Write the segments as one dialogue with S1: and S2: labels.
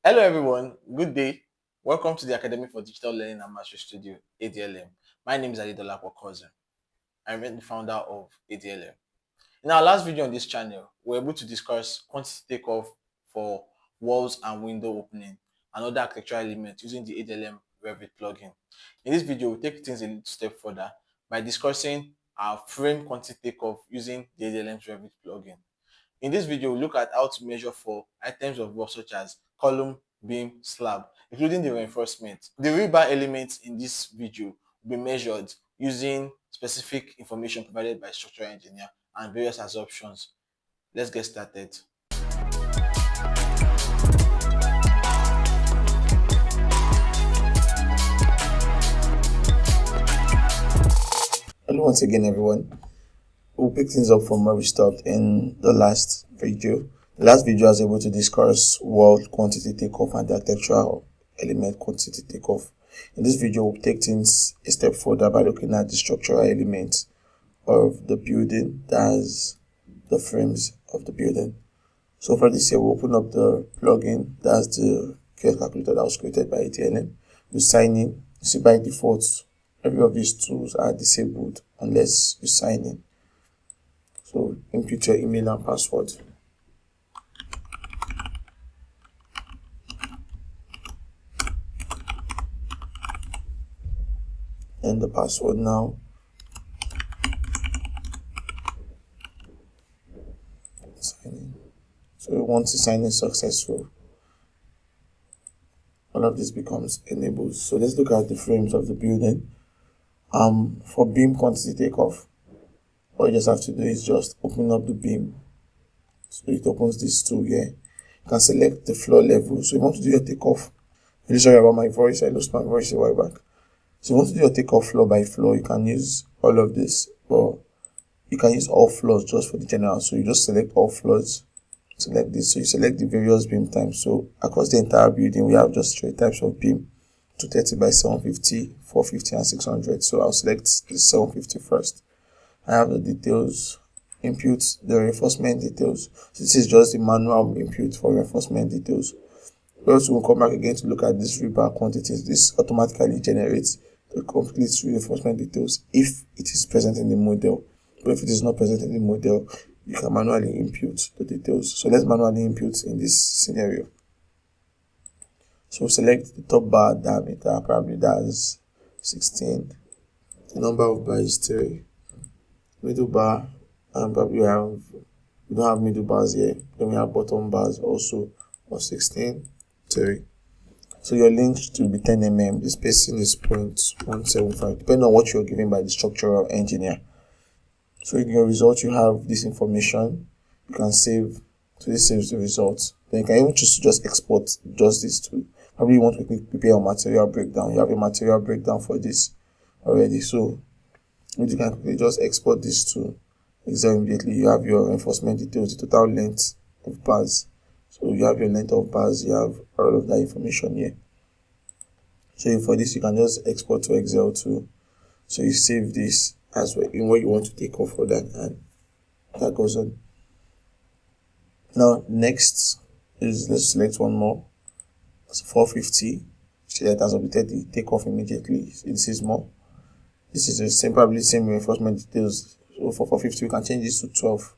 S1: Hello everyone, good day. Welcome to the Academy for Digital Learning and Mastery Studio, ADLM. My name is ADLM Revit. I'm the founder of ADLM. In our last video on this channel, we were able to discuss quantity takeoff for walls and window opening and other architectural elements using the ADLM Revit plugin. In this video, we'll take things a little step further by discussing our frame quantity takeoff using the ADLM Revit plugin. In this video, we'll look at how to measure for items of work such as column, beam, slab, including the reinforcement. The rebar elements in this video will be measured using specific information provided by structural engineer and various assumptions. Let's get started.
S2: Hello once again everyone. We'll pick things up from where we stopped in the last video. The last video I was able to discuss wall quantity takeoff and the architectural element quantity takeoff. In this video, we'll take things a step further by looking at the structural elements of the building, that's the frames of the building. So for this here, we'll open up the plugin, that's the calculator that was created by ADLM. You sign in. You see by default, every of these tools are disabled unless you sign in. So input your email and password. And the password now. Sign in. So once you sign in successful, all of this becomes enabled. So let's look at the frames of the building. For beam quantity takeoff, all you just have to do is just open up the beam. So it opens this tool here. You can select the floor level. So you want to do your takeoff. I'm really sorry about my voice. I lost my voice a while back. So you want to do your takeoff floor by floor. You can use all of this, but you can use all floors just for the general. So you just select all floors. Select this. So you select the various beam types. So across the entire building, we have just 3 types of beam: 230 by 750, 450, and 600. So I'll select the 750 first. I have the details, input the reinforcement details. So this is just the manual input for reinforcement details. We also will come back again to look at this rebar quantities. This automatically generates the complete reinforcement details if it is present in the model. But if it is not present in the model, you can manually input the details. So let's manually input in this scenario. So select the top bar diameter, probably that's 16. The number of bars is 3. Middle bar, and probably we don't have middle bars here. Then we have bottom bars also of 16, 3. So your length should be 10 mm. The spacing is 0.175, depending on what you're given by the structural engineer. So in your result, you have this information. You can save. So this saves the results. Then you can even choose to just export just this to. Probably you want to prepare a material breakdown. You have a material breakdown for this already. So you can quickly just export this to Excel immediately. You have your reinforcement details, the total length of bars. So you have your length of bars, you have all of that information here. So for this, you can just export to Excel too. So you save this as well in what you want to take off for that, and that goes on. Now next is, let's select one more. It's 450. See that has updated the takeoff immediately. This is more. This is the same, probably same reinforcement details. So for 450, we can change this to 12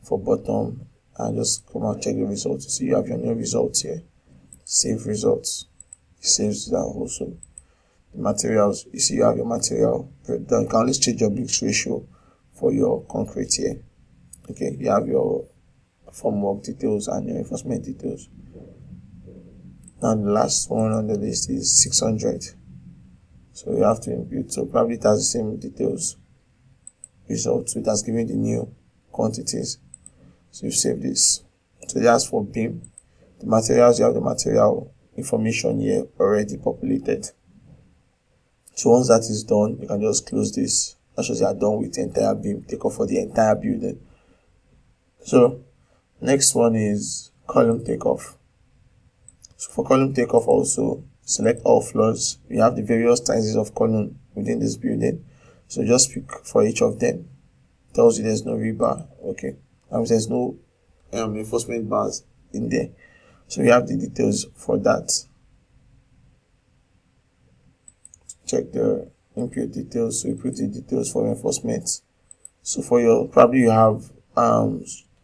S2: for bottom and just come out, check the results. You see you have your new results here. Save results. It saves that also. The materials, you see you have your material breakdown. You can always change your mix ratio for your concrete here. Okay, you have your formwork details and your reinforcement details. Now the last one on the list is 600. So you have to input. So probably it has the same details results. So it has given the new quantities. So you save this. So that's for beam. The materials, you have the material information here already populated. So once that is done, you can just close this. That shows you are done with the entire beam takeoff for the entire building. So next one is column takeoff. So for column takeoff also, select all floors. You have the various sizes of column within this building. So just pick for each of them. Tells you there's no rebar. Okay. There's no reinforcement bars in there. So we have the details for that. Check the input details. So you put the details for reinforcement. So for your, probably you have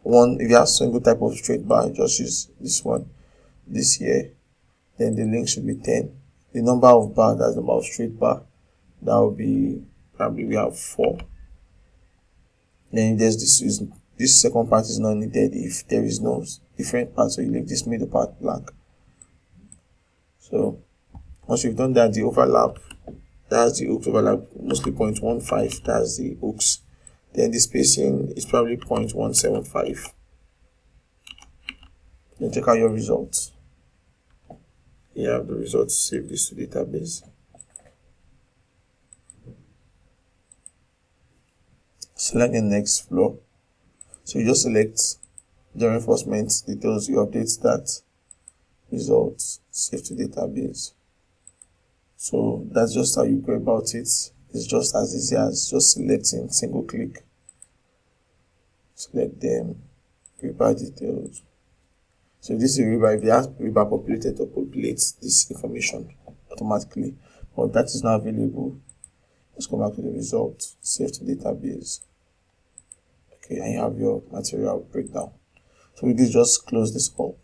S2: one, if you have single type of straight bar, just use this one this here. Then the length should be 10. The number of bar, that's the number of straight bar, that will be, probably we have 4. Then there's this second part is not needed if there is no different part, so you leave this middle part blank. So once you've done that, the overlap, that's the hooks overlap, mostly 0.15, that's the hooks. Then the spacing is probably 0.175. Then check out your results. You have the results, save this to database. Select the next floor. So you just select the reinforcement details, you update that, results, save to database. So that's just how you go about it. It's just as easy as just selecting, single click, select them, rebar details. So this is rebar. If you have rebar populated, to populate this information automatically, but that is not available. Let's go back to the result, save to database. Okay, and you have your material breakdown. So with this, just close this up.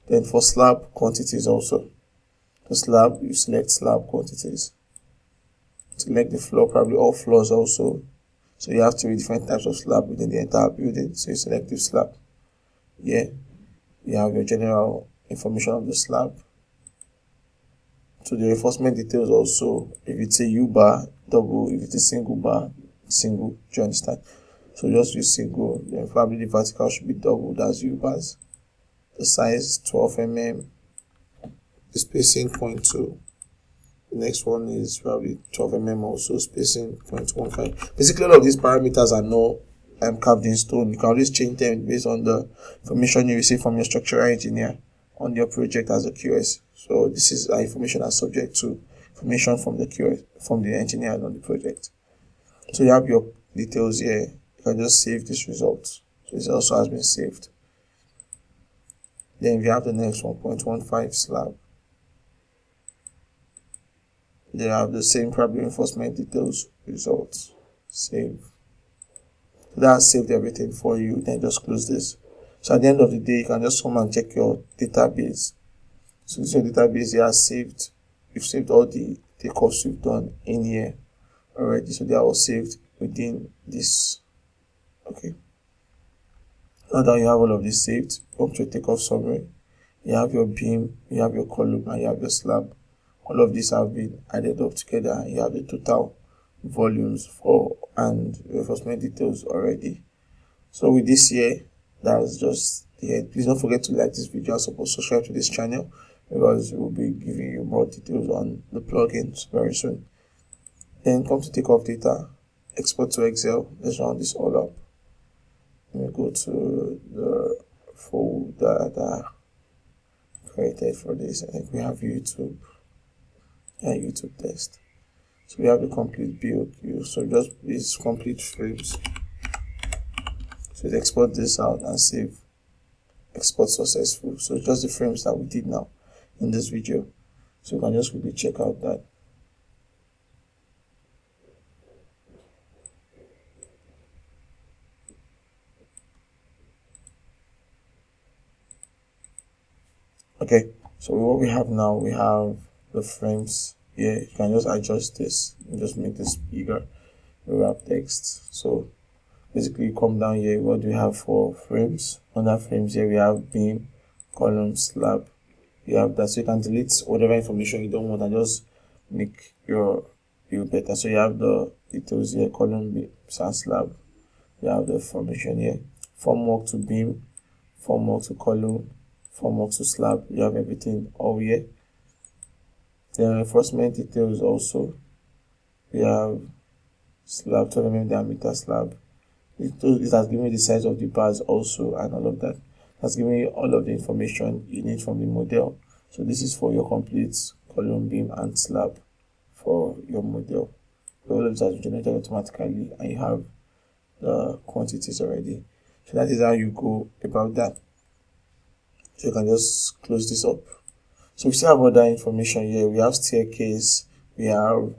S2: Then for slab quantities also, the slab, you select slab quantities. Select the floor, probably all floors also. So you have 3 different types of slab within the entire building. So you select the slab. Here, you have your general information of the slab. So the reinforcement details also, if it's a U bar, double, if it's a single bar, single, do you understand? So just use single, then probably the vertical should be double, that's U bars. The size 12 mm, the spacing 0.2. The next one is probably 12 mm also, spacing 0.15. Basically, all of these parameters are not carved in stone. You can always change them based on the information you receive from your structural engineer on your project as a QS. So this is information that's subject to information from the QS, from the engineer on the project. So you have your details here. You can just save this result. So this also has been saved. Then we have the next one, 0.15 slab. They have the same probably reinforcement details, results, save. So that has saved everything for you. Then just close this. So at the end of the day, you can just come and check your database. So this is your database here has saved. You've saved all the takeoffs you've done in here already. So they are all saved within this. Okay. Now that you have all of this saved, come to your takeoff summary. You have your beam, you have your column, and you have your slab. All of these have been added up together. You have the total volumes for and reinforcement details already. So with this here, that's just the end. Please don't forget to like this video and subscribe to this channel, because we'll be giving you more details on the plugins very soon. Then come to takeoff data, export to Excel. Let's round this all up. Let me go to the folder that I created for this. I think we have YouTube and YouTube test. So we have the complete BoQ. So just these complete frames. So export this out and save. Export successful. So just the frames that we did now in this video. So you can just quickly check out that. Okay, so what we have now, we have the frames here. You can just adjust this and just make this bigger. We have text. So basically, you come down here. What do we have for frames? Under frames here, we have beam, column, slab. You have that, so you can delete whatever information you don't want and just make your view better. So you have the details here, column, beam, and slab. You have the formation here, formwork to beam, formwork to column, formwork to slab. You have everything all here. The reinforcement details also. We have slab, 12 mm diameter slab. It has given me the size of the bars also and all of that. It has given me all of the information you need from the model. So this is for your complete column, beam, and slab for your model. All of this has been generated automatically, and you have the quantities already. So that is how you go about that. So you can just close this up. So we still have other information here. We have staircase, we have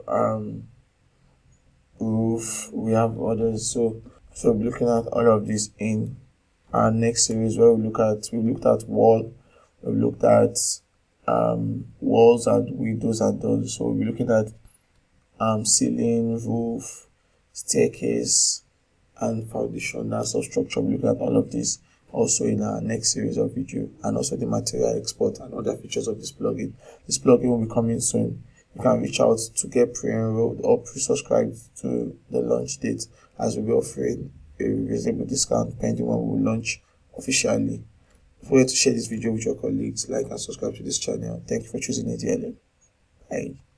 S2: roof, we have others. So we'll be looking at all of this in our next series, where we looked at wall, we looked at walls and windows and doors. So we'll be looking at ceiling, roof, staircase, and foundational substructure. We'll look at all of this also in our next series of video, and also the material export and other features of this plugin. This plugin will be coming soon. You can reach out to get pre-enrolled or pre-subscribed to the launch date, as we'll be offering a reasonable discount pending when we launch officially. Don't forget to share this video with your colleagues, like and subscribe to this channel. Thank you for choosing ADLM. Bye.